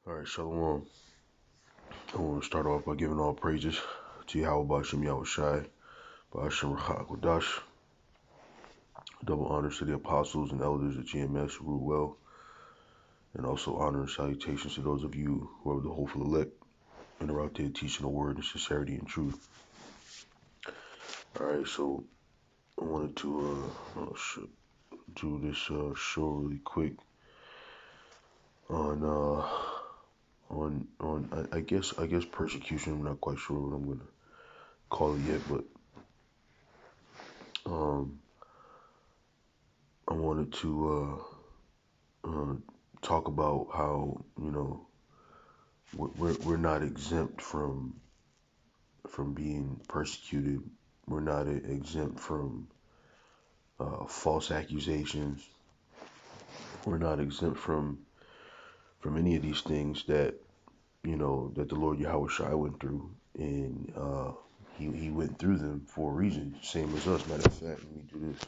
All right, Shalom. I want to start off by giving all praises to Yahweh Bashem Yahushai, Bashem Rachak double honors to the apostles and elders of GMS who rule well, and also honor and salutations to those of you who are the hopeful elect and are out there teaching the word in sincerity and truth. All right, so I wanted to do this show really quick on I guess persecution. I'm not quite sure what I'm gonna call it yet, but um I wanted to talk about how we're not exempt from being persecuted. We're not exempt from false accusations. We're not exempt from any of these things that that the Lord Yahweh Shai went through, and he went through them for a reason, same as us. Matter of fact, let me do this.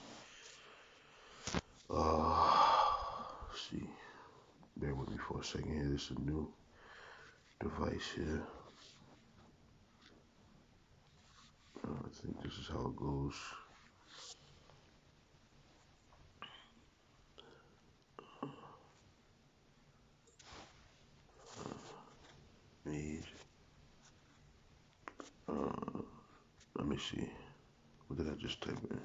Let's see. Bear with me for a second here. This is a new device here. I think this is how it goes. Made. Let me see. What did I just type in?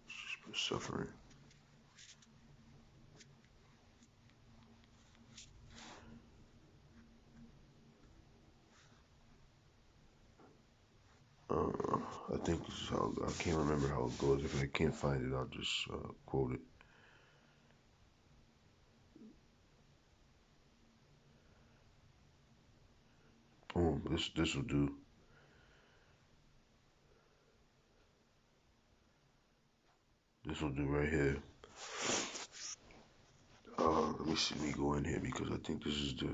Just put suffering. I think this is how. I can't remember how it goes. If I can't find it, I'll just quote it. Boom. This will do. This will do right here. Let me see. Let me go in here because I think this is the.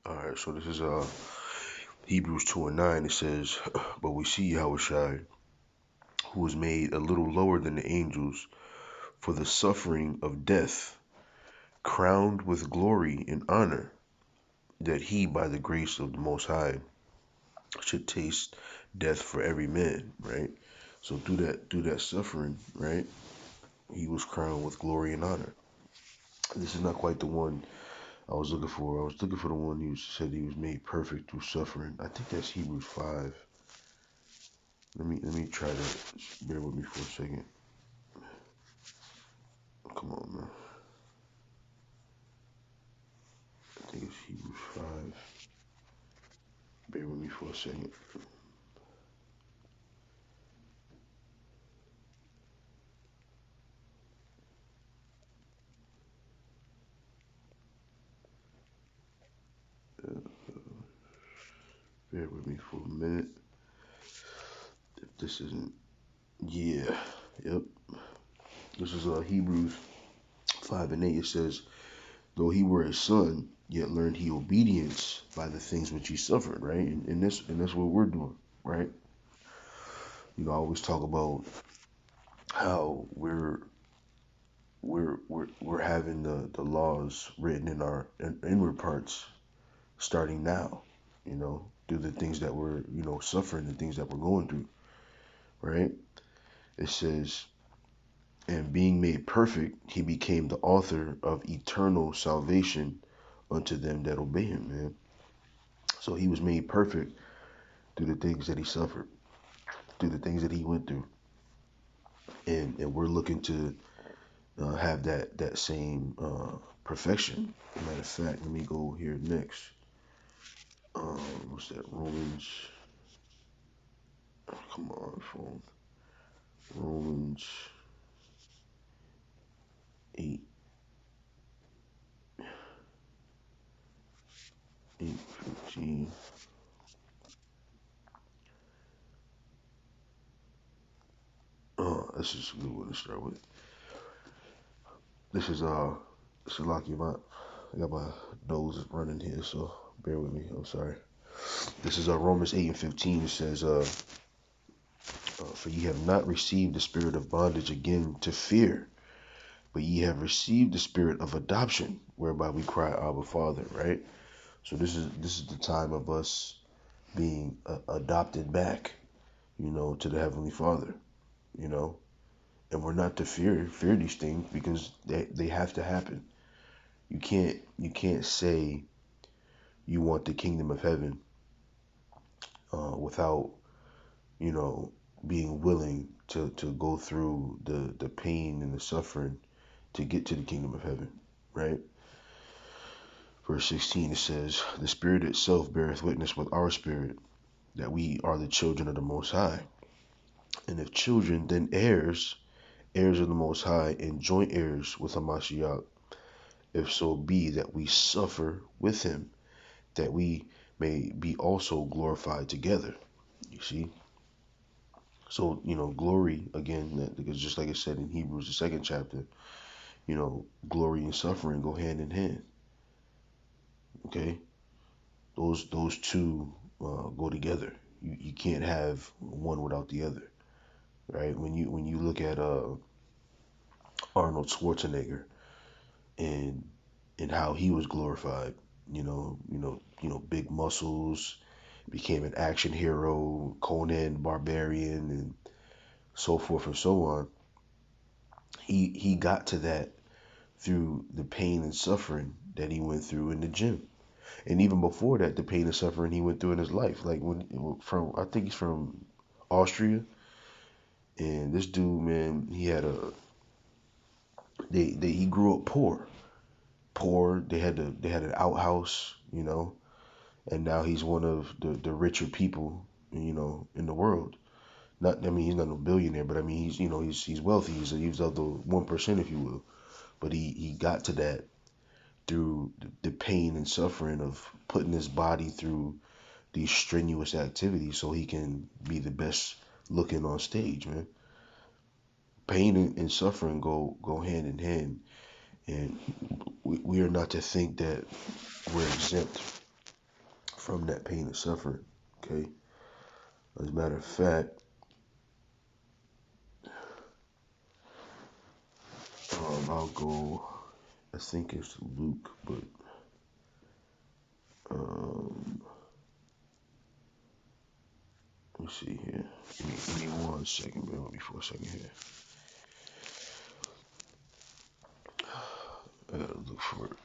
All right. So this is Hebrews 2:9. It says, "But we see Yahushua, who was made a little lower than the angels, for the suffering of death, crowned with glory and honor, that he, by the grace of the Most High, should taste death for every man." Right. So through that suffering, right, he was crowned with glory and honor. This is not quite the one I was looking for. I was looking for the one who said he was made perfect through suffering. I think that's Hebrews 5. Let me try to bear with me for a second. Come on, man. I think it's Hebrews 5. Bear with me for a second. Bear with me for a minute. If this isn't, yeah, yep. This is Hebrews 5:8. It says, "Though he were his son, yet learned he obedience by the things which he suffered." Right, and that's what we're doing, right? I always talk about how we're having the laws written in our inward parts starting now, through the things that we're suffering, the things that we're going through, right? It says, "And being made perfect, he became the author of eternal salvation unto them that obey him." Man, so he was made perfect through the things that he suffered, through the things that he went through, and we're looking to have that same perfection. Matter of fact, let me go here next. What's that? Romans. Come on, phone. Romans 8, 8:15. This is a good one to start with. This is Salakia. I got my nose running here, so bear with me. I'm sorry. This is Romans 8 and 15. It says, "For ye have not received the spirit of bondage again to fear, but ye have received the spirit of adoption, whereby we cry, Abba, Father." Right. So this is the time of us being adopted back, to the Heavenly Father. You know, and we're not to fear these things because they have to happen. You can't say you want the kingdom of heaven without you know being willing to go through the pain and the suffering to get to the kingdom of heaven, right? Verse 16, it says, "The Spirit itself beareth witness with our spirit that we are the children of the Most High, and if children, then heirs, heirs of the Most High, and joint heirs with Hamashiach, if so be that we suffer with him, that we may be also glorified together." You see? So, glory, again, because just like it said in Hebrews, the second chapter, glory and suffering go hand in hand. Okay? Those two go together. You can't have one without the other, right? When you look at Arnold Schwarzenegger and how he was glorified, big muscles, became an action hero, Conan Barbarian, and so forth and so on. He got to that through the pain and suffering that he went through in the gym, and even before that, the pain and suffering he went through in his life. Like I think he's from Austria, and this dude, man, he had he grew up poor. They had an outhouse, and now he's one of the richer people, in the world. Not, I mean, he's not a billionaire, but I mean, he's wealthy. He's of the 1%, if you will. But he got to that through the pain and suffering of putting his body through these strenuous activities so he can be the best looking on stage, man. Pain and suffering go hand in hand, and we are not to think that we're exempt from that pain and suffering. Okay, as a matter of fact, I'll go. I think it's Luke, but um, let me see here. Give me 1 second, man. Let me for a second here. I gotta look for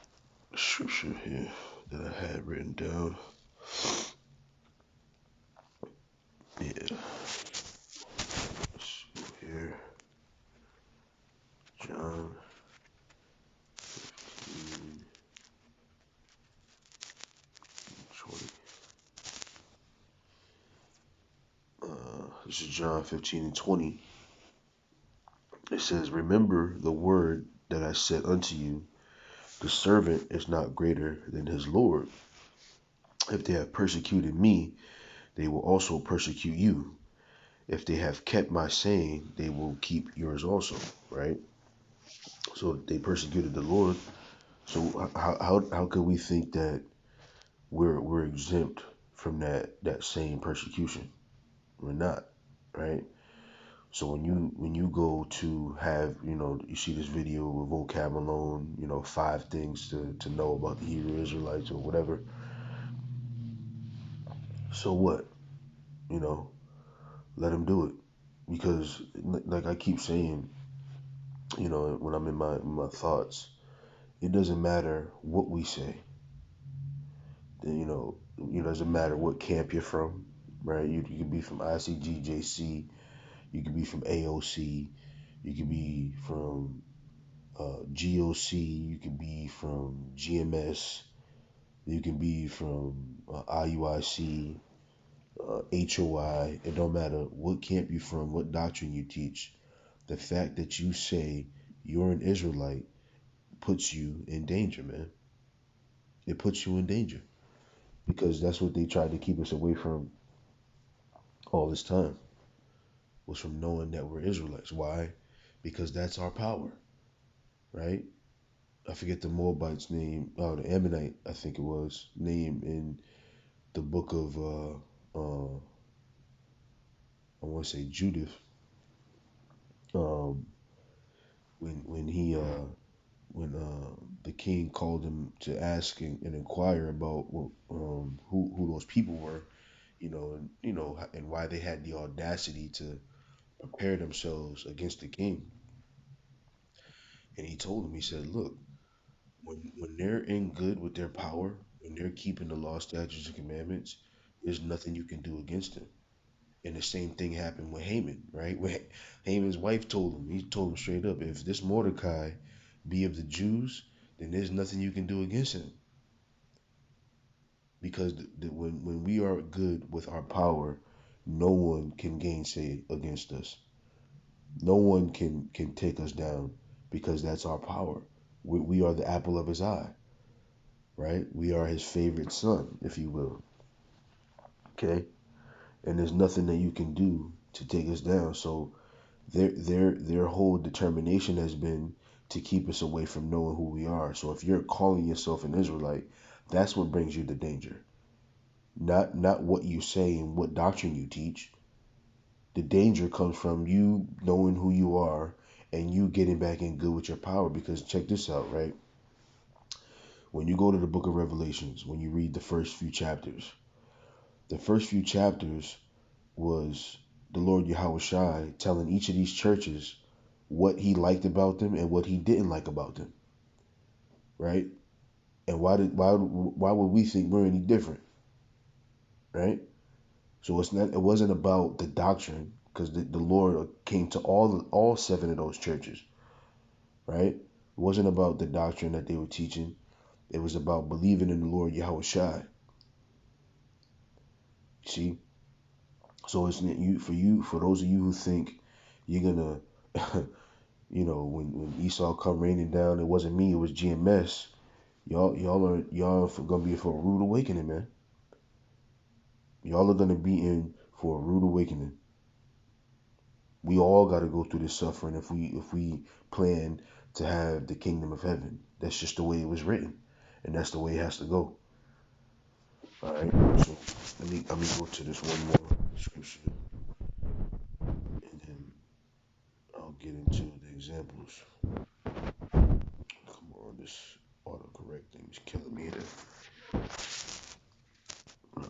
a scripture here that I had written down. Yeah, let's go here. John 15, 20. This is John 15 and 20. It says, "Remember the word that I said unto you, the servant is not greater than his Lord. If they have persecuted me, they will also persecute you. If they have kept my saying, they will keep yours also." Right? So they persecuted the Lord. So how could we think that we're exempt from that same persecution? We're not, right? So when you go to have, you see this video with Vocab alone, 5 things to know about the Hebrew Israelites or whatever. So what? You know, let them do it, because like I keep saying, when I'm in my thoughts, it doesn't matter what we say. It doesn't matter what camp you're from, right? You could be from ICGJC, you could be from AOC, you could be from GOC, you can be from GMS, you can be from IUIC, HOI. It don't matter what camp you're from, what doctrine you teach. The fact that you say you're an Israelite puts you in danger, man. It puts you in danger, because that's what they tried to keep us away from all this time, was from knowing that we're Israelites. Why? Because that's our power, right? I forget the Moabite's name, the Ammonite, I think it was, name in the book of, I want to say Judith, um, when he, when the king called him to ask and inquire about who those people were, and why they had the audacity to prepare themselves against the king. And he told him, he said, look, when they're in good with their power, when they're keeping the law, statutes, and commandments, there's nothing you can do against them. And the same thing happened with Haman, right? When Haman's wife told him, he told him straight up, if this Mordecai be of the Jews, then there's nothing you can do against him. Because when we are good with our power, no one can gainsay against us. No one can take us down because that's our power. We are the apple of his eye, right? We are his favorite son, if you will. Okay, and there's nothing that you can do to take us down. So their whole determination has been to keep us away from knowing who we are. So if you're calling yourself an Israelite, that's what brings you the danger. Not what you say and what doctrine you teach. The danger comes from you knowing who you are and you getting back in good with your power. Because check this out, right? When you go to the book of Revelations, when you read the first few chapters was the Lord Yahweh telling each of these churches what he liked about them and what he didn't like about them, right? And why would we think we're any different, right? So it wasn't about the doctrine because the Lord came to all seven of those churches, right? It wasn't about the doctrine that they were teaching. It was about believing in the Lord Yahweh Shai. See, so it's for those of you who think you're gonna, when Esau come raining down, it wasn't me, it was GMS. Y'all gonna be for a rude awakening, man. Y'all are gonna be in for a rude awakening. We all got to go through this suffering if we plan to have the kingdom of heaven. That's just the way it was written, and that's the way it has to go. All right. So let me go to this one more scripture, and then I'll get into the examples. Come on, this autocorrect thing is killing me here. Uh,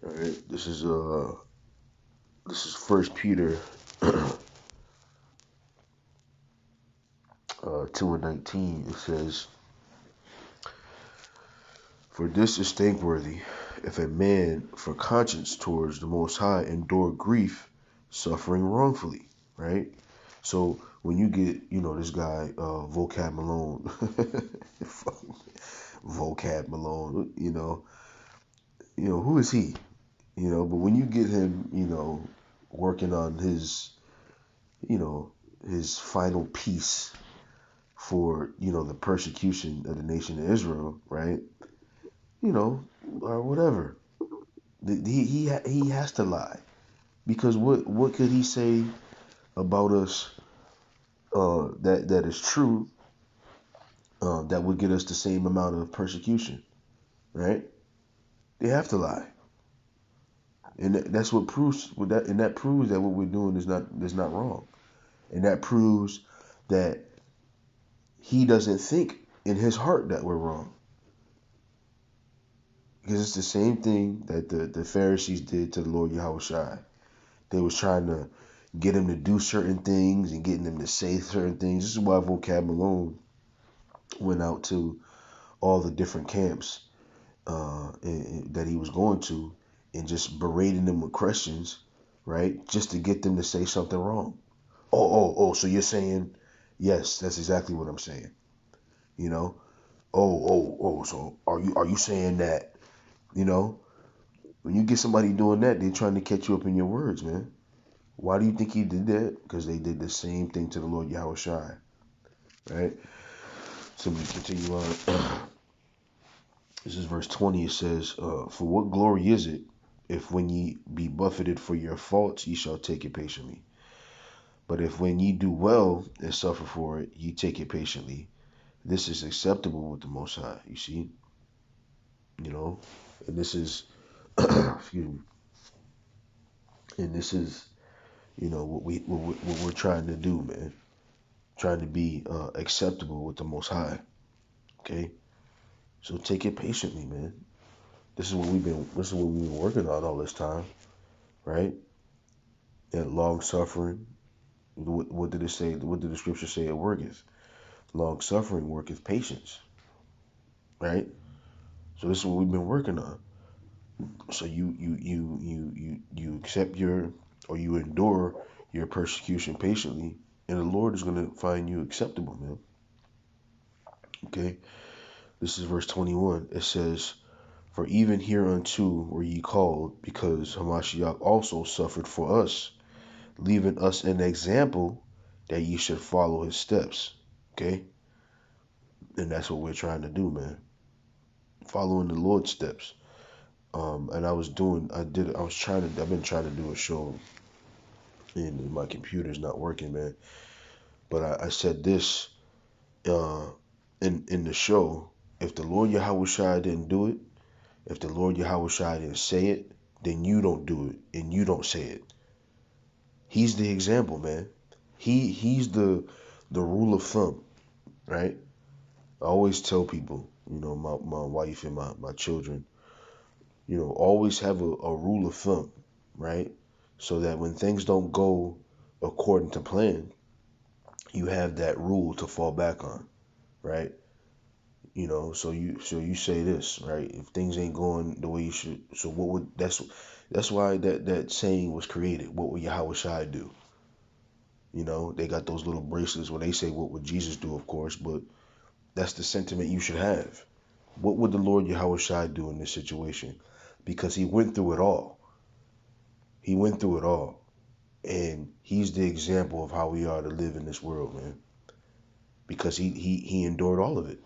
all right. This is First Peter 2:19. It says, "For this is thankworthy, if a man for conscience towards the Most High endure grief, suffering wrongfully." Right. So when you get, this guy, Vocab Malone, Vocab Malone, who is he? But when you get him, working on you know, his final piece for, the persecution of the nation of Israel, right? Or whatever. He has to lie because what could he say about us that is true that would get us the same amount of persecution, right? They have to lie, and that's what proves that proves that what we're doing is not wrong, and that proves that he doesn't think in his heart that we're wrong, because it's the same thing that the Pharisees did to the Lord Yahweh Shai. They was trying to get him to do certain things and getting him to say certain things. This is why Vocab Malone went out to all the different camps that he was going to and just berating them with questions, right? Just to get them to say something wrong. Oh, so you're saying, yes, that's exactly what I'm saying. You know, so are you saying that, you know, when you get somebody doing that, they're trying to catch you up in your words, man. Why do you think he did that? Because they did the same thing to the Lord Yahweh Shai, right? So we continue on. This is verse 20. It says, "For what glory is it If when ye be buffeted for your faults, ye shall take it patiently. But if when ye do well and suffer for it, ye take it patiently, this is acceptable with the Most High. You see, you know, and this is, excuse me, and this is, what we're trying to do, man. Trying to be acceptable with the Most High. Okay, so take it patiently, man. This is what we've been working on all this time, right? That long suffering. What did it say? What did the scripture say it worketh? Long suffering worketh patience, right? So this is what we've been working on. So you accept your, or you endure your persecution patiently, and the Lord is gonna find you acceptable, man. Okay, this is verse 21. It says, "For even hereunto were ye called, because Hamashiach also suffered for us, leaving us an example that ye should follow his steps." Okay, and that's what we're trying to do, man. Following the Lord's steps. And I've been trying to do a show, and my computer's not working, man. But I said this uh, in the show: if the Lord Yahushua didn't do it, if the Lord Yahushua didn't say it, then you don't do it, and you don't say it. He's the example, man. He's the rule of thumb, right? I always tell people, my wife and my children, always have a rule of thumb, right? So that when things don't go according to plan, you have that rule to fall back on, right? So you say this, right? If things ain't going the way you should, so what would that's why that saying was created. What would Yahweh Shai do? They got those little bracelets where they say what would Jesus do, of course, but that's the sentiment you should have. What would the Lord Yahweh Shai do in this situation? Because he went through it all. He went through it all. And he's the example of how we are to live in this world, man. Because he endured all of it.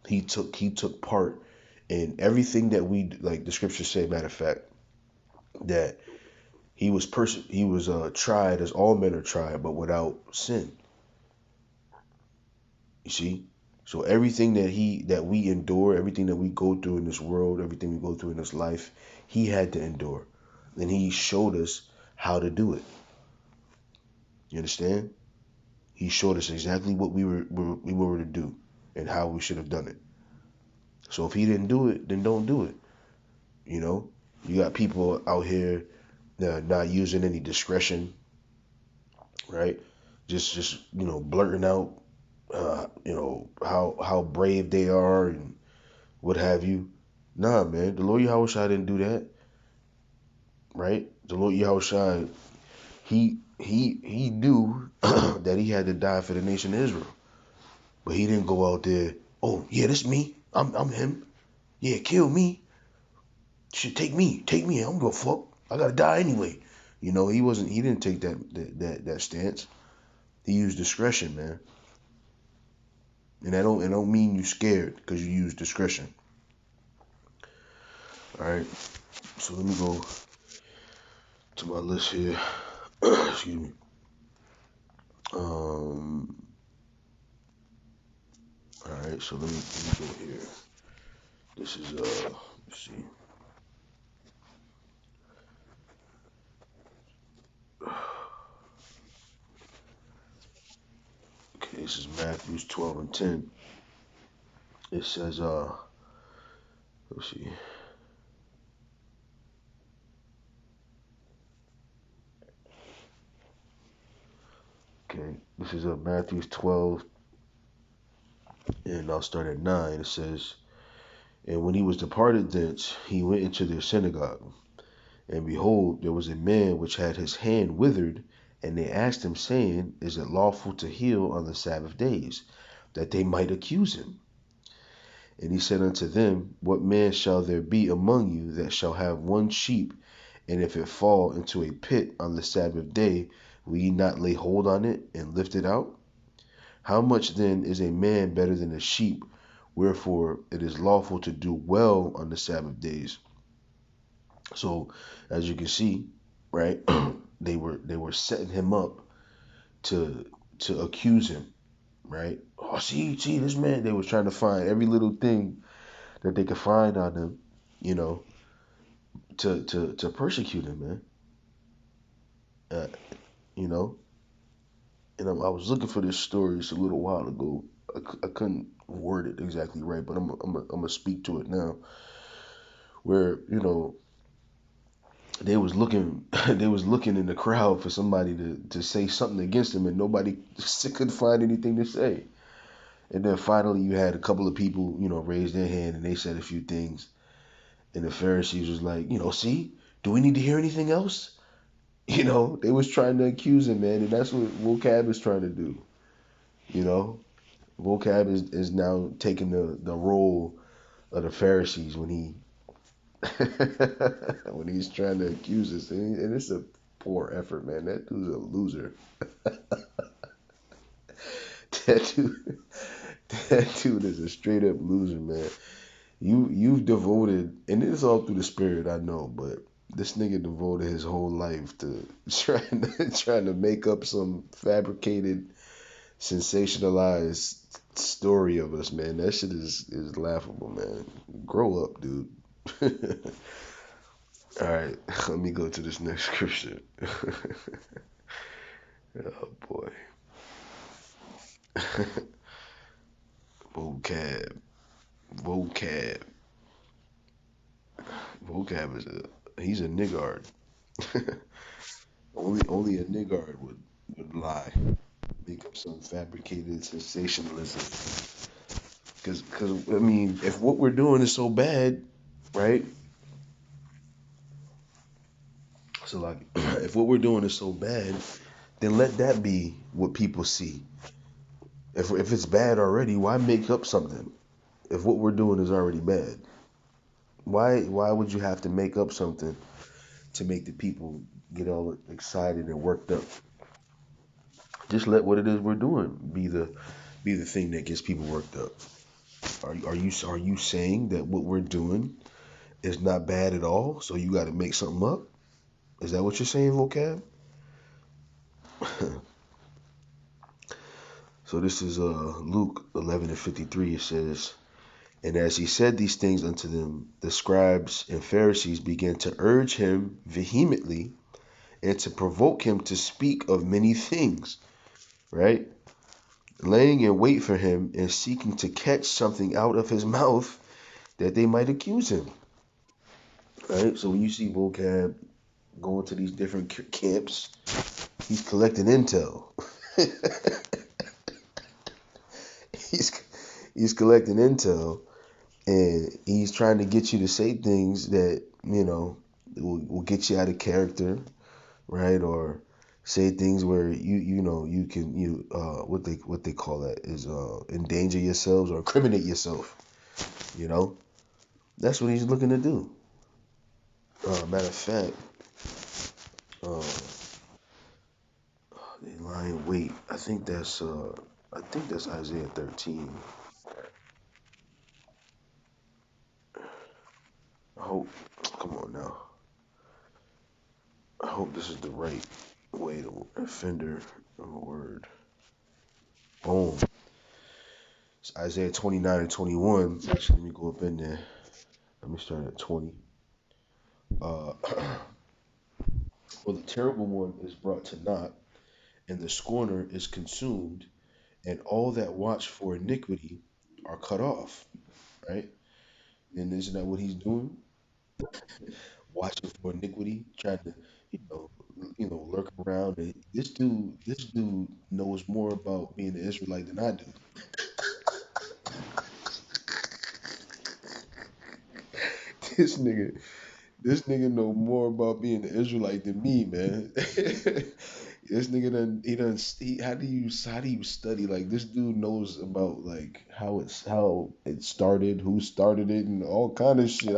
He took part in everything that we, like the scriptures say, matter of fact, that he was tried as all men are tried, but without sin. You see? So everything that we endure, everything that we go through in this world, everything we go through in this life, he had to endure. And he showed us how to do it. You understand? He showed us exactly what we were to do and how we should have done it. So if he didn't do it, then don't do it. You got people out here not using any discretion, right? Just blurting out, how brave they are and what have you. Nah, man, the Lord Yahushua didn't do that, right? The Lord Yahushua, he knew that he had to die for the nation of Israel, but he didn't go out there. Oh yeah, this me. I'm him. Yeah, kill me. Shit, take me. I don't give a fuck. I gotta die anyway. He wasn't. He didn't take that stance. He used discretion, man. And I don't mean you scared because you use discretion. All right. So let me go to my list here. Excuse me. All right. So let me go here. This is let's see. Okay, this is Matthew 12:10. It says let's see. Okay, this is Matthew 12, and I'll start at 9. It says, "And when he was departed thence, he went into their synagogue. And behold, there was a man which had his hand withered, and they asked him, saying, Is it lawful to heal on the Sabbath days? That they might accuse him. And he said unto them, What man shall there be among you that shall have one sheep, and if it fall into a pit on the Sabbath day, will ye not lay hold on it and lift it out? How much then is a man better than a sheep? Wherefore it is lawful to do well on the Sabbath days. So as you can see, right, they were setting him up to accuse him, right? Oh, see this man. They was trying to find every little thing that they could find on him, you know, to persecute him, man. Uh, you know, and I was looking for this story just a little while ago. I couldn't word it exactly right, but I'm gonna speak to it now. Where they was looking they was looking in the crowd for somebody to say something against him, and nobody couldn't find anything to say. And then finally, you had a couple of people, raise their hand and they said a few things, and the Pharisees was like, see, do we need to hear anything else? They was trying to accuse him, man, and that's what Vocab is trying to do. You know, Vocab is now taking the role of the Pharisees when he when he's trying to accuse us, and it's a poor effort, man. That dude's a loser. That dude, that dude is a straight up loser, man. You've devoted, and it's all through the spirit, I know, but this nigga devoted his whole life to trying to make up some fabricated, sensationalized story of us, man. That shit is laughable, man. Grow up, dude. All right, let me go to this next scripture. Oh boy. Vocab. Vocab. Vocab is he's a niggard. Only a niggard would lie, make up some fabricated sensationalism. Because I mean, if what we're doing is so bad, right? So like, if what we're doing is so bad, then let that be what people see. If it's bad already, why make up something? If what we're doing is already bad, why would you have to make up something to make the people get all excited and worked up? Just let what it is we're doing be the thing that gets people worked up. Are you saying that what we're doing is not bad at all? So you got to make something up? Is that what you're saying, Vocab? So this is Luke 11:53. It says, "And as he said these things unto them, the scribes and Pharisees began to urge him vehemently and to provoke him to speak of many things," right? Laying in wait for him and seeking to catch something out of his mouth that they might accuse him. Right? So when you see Vocab going to these different camps, he's collecting intel. he's he's collecting intel, and he's trying to get you to say things that will get you out of character, right? Or say things where you can what they call that is endanger yourselves or incriminate yourself. You know, that's what he's looking to do. Matter of fact, uh, they lie in wait. I think that's Isaiah 13. I hope. Come on now. I hope this is the right way to offender of a word. Boom. It's Isaiah 29 and 21. Actually, let me go up in there. Let me start at 20. Uh, well, the terrible one is brought to naught, and the scorner is consumed, and all that watch for iniquity are cut off. Right? And isn't that what he's doing? Watching for iniquity, trying to, you know, lurk around. And this dude knows more about being an Israelite than I do. This nigga, this nigga know more about being an Israelite than me, man. This nigga how do you study? Like this dude knows about like how it started, who started it, and all kind of shit.